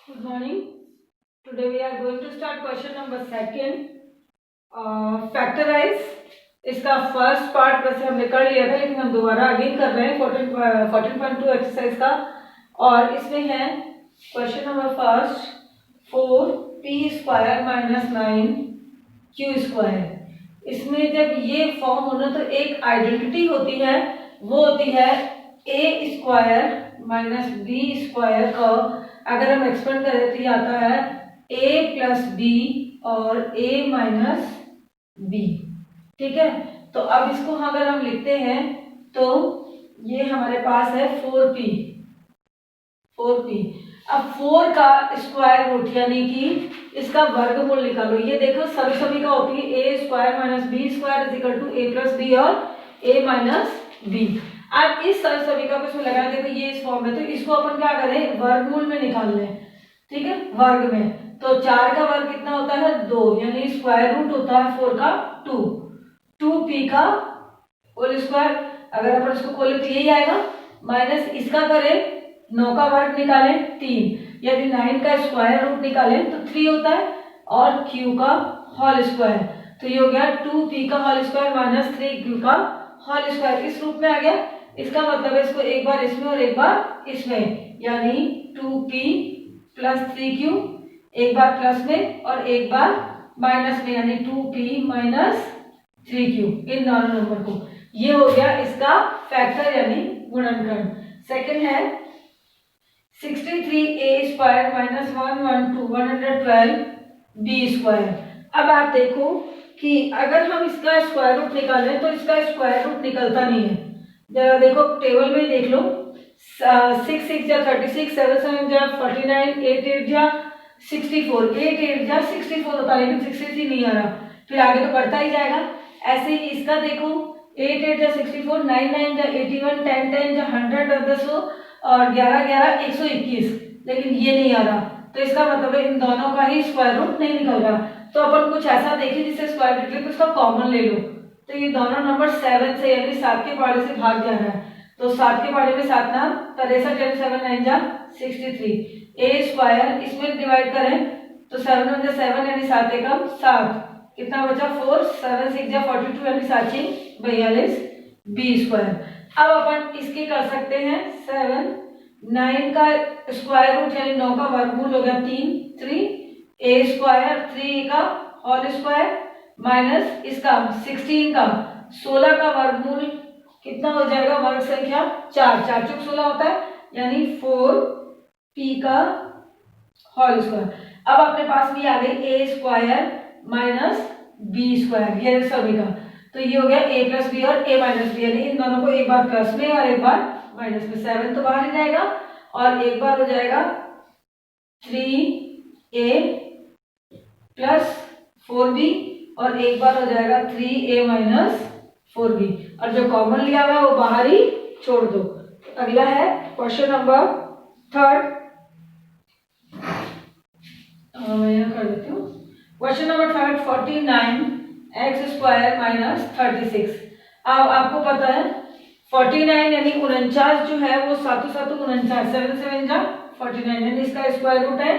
Good morning. Today we are going to start question number second. Factorize. इसका first part वैसे हमने कर लिया था, लेकिन हम दोबारा अगेन कर रहे हैं 14.2 एक्सरसाइज का। और इसमें है question number first 4p² minus 9q²। इसमें जब ये फॉर्म होना तो एक आइडेंटिटी होती है, वो होती है a² माइनस b² का अगर हम एक्सपेंड करें तो ये आता है a प्लस बी और a माइनस बी। ठीक है, तो अब इसको अगर हम लिखते हैं तो ये हमारे पास है 4p। अब 4 का स्क्वायर रूट यानी कि इसका वर्गमूल निकालो। ये देखो सभी का होती है a² minus b² is equal to a plus B और a माइनस बी। अब इस सभी का कुछ लगाना, देखो ये इस फॉर्म में, तो इसको अपन क्या करें, वर्गमूल में निकाल लें। ठीक है, वर्ग में तो 4 का वर्ग कितना होता है 2, यानी स्क्वायर रूट होता है 4 का 2p का होल स्क्वायर। अगर अपन इसको खोले तो यही आएगा, माइनस इसका करें 9 का वर्ग निकालें 3, यदि 9 का स्क्वायर रूट निकालें तो 3 होता है, और q का होल स्क्वायर, तो ये हो गया 2p का होल स्क्वायर माइनस 3q का होल स्क्वायर। इस रूप में आ गया। इसका मतलब है इसको एक बार इसमें और एक बार इसमें, यानी 2p प्लस 3q, एक बार प्लस में और एक बार माइनस में, यानी 2p माइनस 3q, इन दोनों नंबर को। ये हो गया इसका फैक्टर यानी गुणनखंड। सेकंड है 63a² माइनस 112b²। अब आप देखो कि अगर हम इसका स्क्वायर रूट निकालें तो इसका स्क्वायर रूट निकलता नहीं है। जरा देखो टेबल में देख लो, 6 6 जा 36, 7 7 जा 49, 8 8 जा 64, 8 8 जा 64 होता है, लेकिन 63 नहीं आ रहा, फिर आगे तो बढ़ता ही जाएगा। ऐसे ही इसका देखो 8 8 जा 64, 9 9 जा 81, 10 10 जा 100 10 और 11 11 121, लेकिन ये नहीं आ रहा, तो इसका मतलब है इन दोनों का ही स्क्वायर रूट नहीं निकल रहा। तो अपन कुछ ऐसा देखें जिससे स्क्वायर निकले, तो इसका कॉमन ले लो। तो ये दोनों नंबर 7 से यानी 7 के पहाड़े से भाग जा रहा है, तो 7 के पहाड़े में 7 ना 63 7 9 जा 63, a² इसमें डिवाइड करें तो 7 1 जा 7 यानी 7 एकम 7, कितना बचा 4, 7 6 जा 42 यानी 7 6 42 b²। अब अपन इसके कर सकते हैं 7, 9 का स्क्वायर रूट यानी 9 का वर्गमूल हो गया 3 a² 3 का होल स्क्वायर माइनस इसका 16 का 16 का वर्गमूल कितना हो जाएगा, वर्ग संख्या 4, 4 चौक 16 होता है, यानी 4p का होल स्क्वायर। अब अपने पास भी आ गई a² माइनस b², ये सभी का, तो ये हो गया a प्लस बी और a माइनस बी, यानी इन दोनों को एक बार प्लस में और एक बार माइनस में। 7 तो बाहर ही जाएगा और एक बार हो जाएगा 3a प्लस 4b और एक बार हो जाएगा 3a माइनस 4b, और जो कॉमन लिया हुआ है वो बाहर ही छोड़ दो। अगला है क्वेश्चन नंबर थर्ड, मैं यहाँ कर देती हूँ। Question number third 49x² minus 36। अब आपको पता है 49 यानी 49 जो है वो 7 7 49, 7 7 जा 49, यानी इसका स्क्वायर रूट है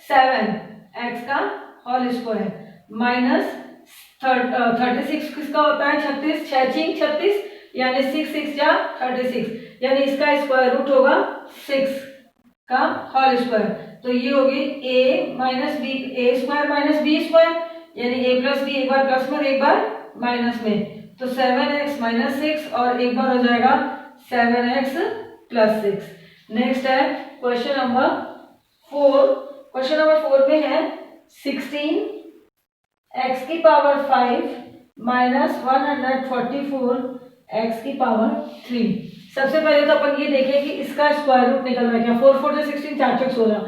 7x का होल स्क्वायर माइनस 36 किसका होता है 36, 6 6 36, यानी 6 6 जा 36, यानी इसका स्क्वायर रूट होगा 6 का होल स्क्वायर। तो ये होगी a minus B, a² minus b², यानी a प्लस बी, एक बार प्लस में एक बार माइनस में, तो 7x माइनस 6 और एक बार हो जाएगा 7x प्लस 6। नेक्स्ट है क्वेश्चन नंबर 4। क्वेश्चन नंबर 4 में है 16x की पावर 5 माइनस 144 x की पावर 3। सबसे पहले तो अपन ये देखें कि इसका स्क्वायर रूट निकल रहा है क्या। 4 4 से 16, 4 4 16,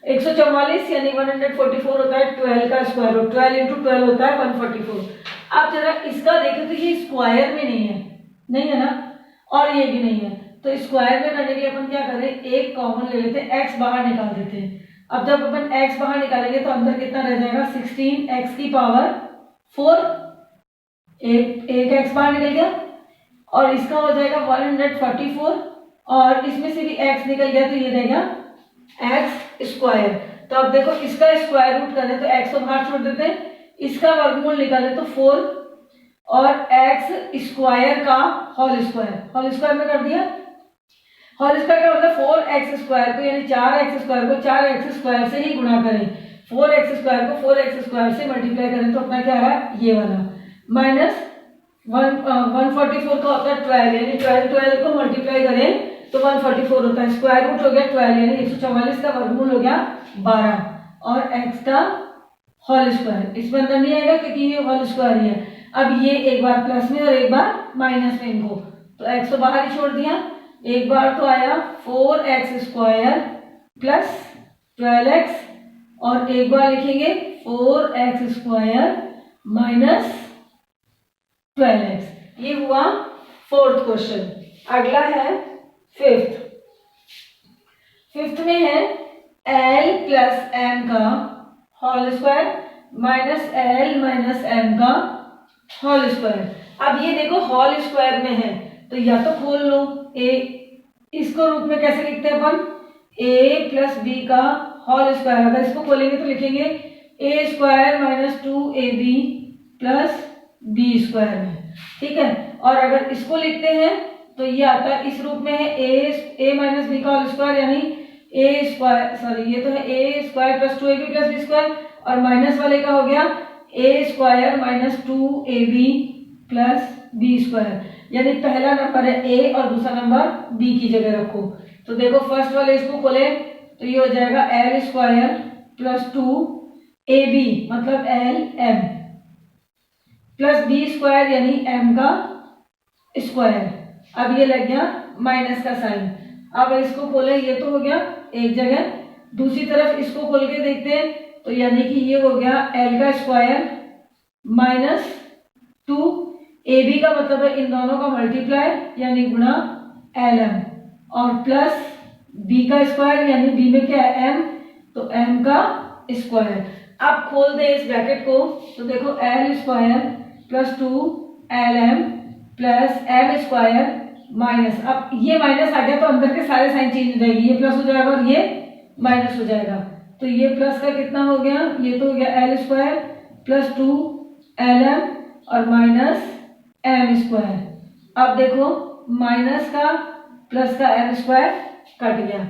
144 यानी 144 होता है 12 का स्क्वायर रूट, 12 इंटू 12 होता है 144। आप जरा इसका देखें तो ये स्क्वायर में नहीं है ना, और ये भी नहीं है, तो स्क्वायर में करने के लिए अपन क्या करें, एक कॉमन ले लेते हैं, x बाहर निकाल देते हैं। अब जब अपन x बाहर निकालेंगे तो अंदर कितना रह जाएगा 16x की पावर 4, एक x बाहर निकल गया, और इसका हो जाएगा 144, और इसमें से भी x निकल गया तो ये रहेगा x² तो अब देखो इसका स्क्वायर रूट करें तो x को बाहर छोड़ देते हैं, इसका वर्गमूल निकालें तो 4 और x स्क्वायर का होल स्क्वायर में कर दिया। होल स्क्वायर का मतलब 4x स्क्वायर को यानी 4x स्क्वायर को 4x स्क्वायर से ही गुणा करें, 4x स्क्वायर को 4x स्क्वायर से मल्टीप्लाई करें तो अपना क्या आ रहा है ये वाला, माइनस 144 का होता है 12 यानी 12 को मल्टीप्लाई करें तो 144 होता है, स्क्वायर रूट हो गया 12 यानी 144 का वर्गमूल हो गया 12 और x का होल स्क्वायर, इसमें अंदर नहीं आएगा क्योंकि ये होल स्क्वायर ही है। अब ये एक बार प्लस में और एक बार माइनस में इनको, तो x को बाहर ही छोड़ दिया, एक बार तो आया 4x स्क्वायर प्लस 12x और एक बार लिखेंगे 4x स्क्वायर माइनस 12x। ये हुआ फोर्थ क्वेश्चन। अगला है फिफ्थ में है l प्लस m का whole square minus l minus m का होल स्क्वायर। अब ये देखो होल स्क्वायर में है तो या तो खोल लो a, इसको रूप में कैसे लिखते हैं अपन, a प्लस b का होल स्क्वायर, अगर इसको खोलेंगे तो लिखेंगे a square minus 2ab plus b square में, ठीक है। और अगर इसको लिखते हैं तो ये आता है इस रूप में है a माइनस b का होल स्क्वायर यानी a स्क्वायर, सॉरी ये तो है a square plus 2ab plus b square और माइनस वाले का हो गया a square minus 2ab plus b square, यानी पहला नंबर है a और दूसरा नंबर b की जगह रखो। तो देखो फर्स्ट वाले इसको खोले तो ये हो जाएगा l स्क्वायर प्लस 2ab मतलब lm प्लस b स्क्वायर यानी m का स्क्वायर। अब ये लग गया माइनस का साइन, अब इसको खोले ये तो हो गया एक जगह, दूसरी तरफ इसको खोल के देखते हैं तो यानी कि ये हो गया l का स्क्वायर माइनस 2ab का मतलब है इन दोनों का मल्टीप्लाई यानी गुणा lm और प्लस b का स्क्वायर यानी b में क्या है m तो m का स्क्वायर। अब खोल दे इस ब्रैकेट को तो देखो l square plus 2lm plus m square minus, अब ये माइनस आ गया तो अंदर के सारे साइन चेंज हो जाएगी, ये प्लस हो जाएगा और ये माइनस हो जाएगा, तो ये प्लस का कितना हो गया, ये तो हो गया l स्क्वायर प्लस 2lm और माइनस m स्क्वायर। अब देखो माइनस का प्लस का l स्क्वायर कट गया,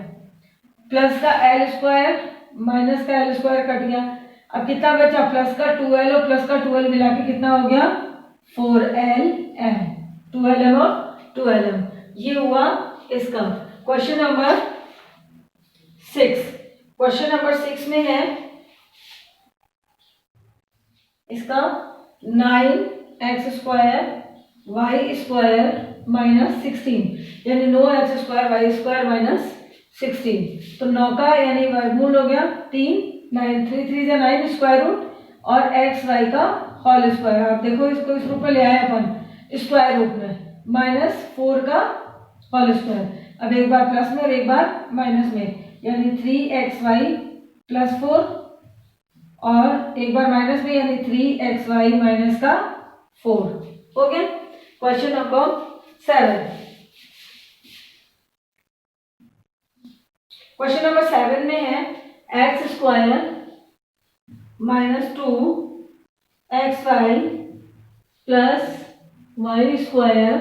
प्लस का l स्क्वायर माइनस का l स्क्वायर कट गया, अब कितना बचा प्लस का 2l और प्लस का 2l मिला के कितना हो गया 4lm, 2lm और 2lm। ये हुआ इसका क्वेश्चन नंबर 6। क्वेश्चन नंबर 6 में है इसका 9x square Y square minus 16 यानी 9x square Y square minus 16, तो 9 का यानी वर्गमूल हो गया 3, 9 3 3 9 स्क्वायर रूट और x वाई का होल स्क्वायर। आप देखो इसको इस रूप में ले आए अपन स्क्वायर रूट में माइनस 4 का होल स्क्वायर, अब एक बार प्लस में और एक बार माइनस में यानी 3xy प्लस 4 और एक बार माइनस में यानी 3xy माइनस का 4 हो गया। Question number 7। क्वेश्चन नंबर 7 में है X square minus 2xy plus Y square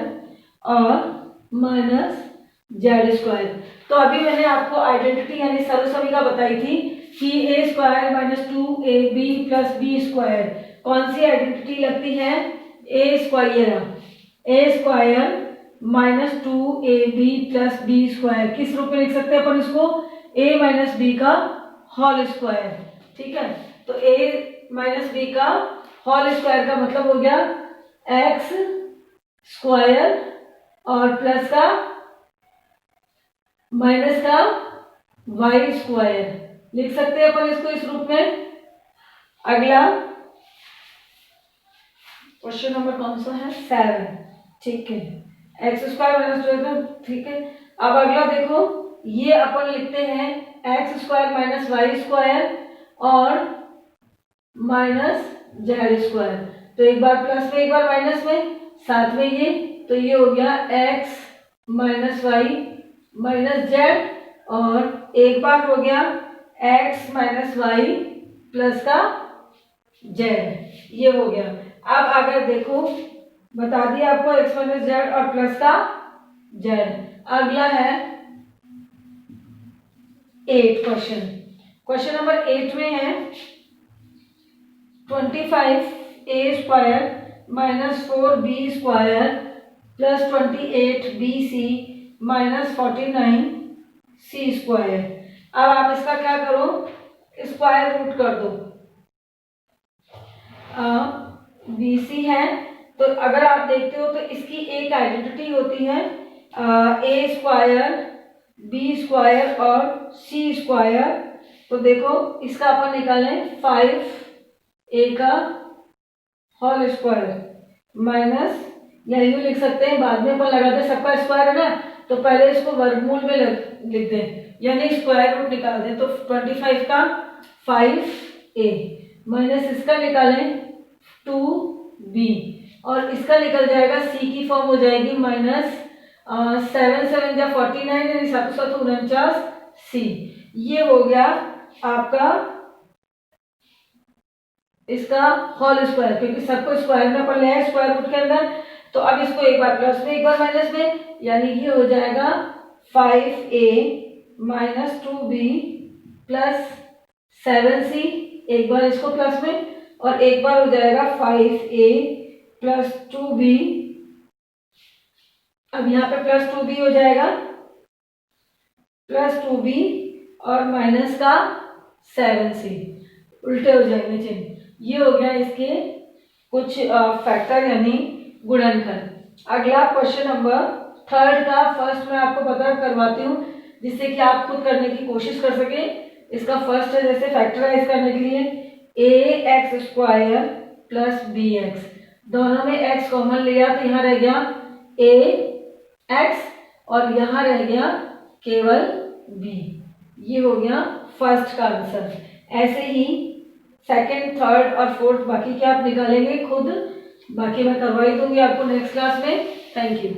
और माइनस जेड स्क्वायर। तो अभी मैंने आपको आइडेंटिटी यानी सर्वसमी का बताई थी कि A square minus 2ab plus B square, कौन सी आइडेंटिटी लगती है, A square minus 2ab plus B square, किस रूप में लिख सकते हैं अपन इसको, a माइनस बी का होल स्क्वायर, ठीक है। तो a माइनस बी का होल स्क्वायर का मतलब हो गया एक्स स्क्वायर और प्लस का माइनस का वाई स्क्वायर, लिख सकते हैं अपन इसको इस रूप में। अगला क्वेश्चन नंबर कौन सा है 7, ठीक है, एक्स स्क्वायर माइनस 2, ठीक है। अब अगला देखो ये अपन लिखते हैं X square minus Y square और माइनस जेड स्क्वायर, तो एक बार प्लस में एक बार माइनस में, साथ में ये, तो ये हो गया X minus Y minus Z और एक बार हो गया एक्स माइनस वाई प्लस का जेड, ये हो गया। अब अगर देखो बता दिया आपको एक्स माइनस जेड और प्लस का जेड। अगला है 8 क्वेश्चन। क्वेश्चन नंबर 8 में है 25a² minus 4b² plus 28bc minus 49c²। अब आप इसका क्या करो, स्क्वायर रूट कर दो। BC है तो अगर आप देखते हो तो इसकी एक आइडेंटिटी होती है a² b² और c²। तो देखो इसका अपन निकालें 5a का होल स्क्वायर माइनस, या यूं लिख सकते हैं, बाद में अपन लगाते सबका स्क्वायर है ना, तो पहले इसको वर्गमूल में लिख दें, यानी स्क्वायर रूट निकाल दें। तो 25 का 5a माइनस इसका निकालें 2b और इसका निकल जाएगा c की फॉर्म हो जाएगी माइनस 7 7 या 49 यानी 7 7 49c। ये हो गया आपका इसका होल स्क्वायर, क्योंकि सबको स्क्वायर में अपन ले स्क्वायर रूट के अंदर। तो अब इसको एक बार प्लस में एक बार माइनस में, यानी ये हो जाएगा 5a minus 2b plus 7c, एक बार इसको प्लस में और एक बार हो जाएगा 5a प्लस 2b। अब यहाँ पे प्लस 2b हो जाएगा, प्लस 2b और माइनस का 7c, उल्टे हो जाएंगे चिन्ह। ये हो गया इसके कुछ फैक्टर यानी गुणनखंड। अगला क्वेश्चन नंबर 3 का फर्स्ट मैं आपको पता करवाती हूँ जिससे कि आप खुद करने की कोशिश कर सके। इसका फर्स्ट है जैसे फैक्टराइज करने के लिए ax² प्लस bx, दोनों में x कॉमन लिया तो यहाँ रह गया ax और यहाँ रह गया केवल b। ये हो गया फर्स्ट का आंसर। ऐसे ही सेकंड, थर्ड और फोर्थ बाकी के आप निकालेंगे खुद, बाकी मैं करवाई दूंगी आपको नेक्स्ट क्लास में। Thank you.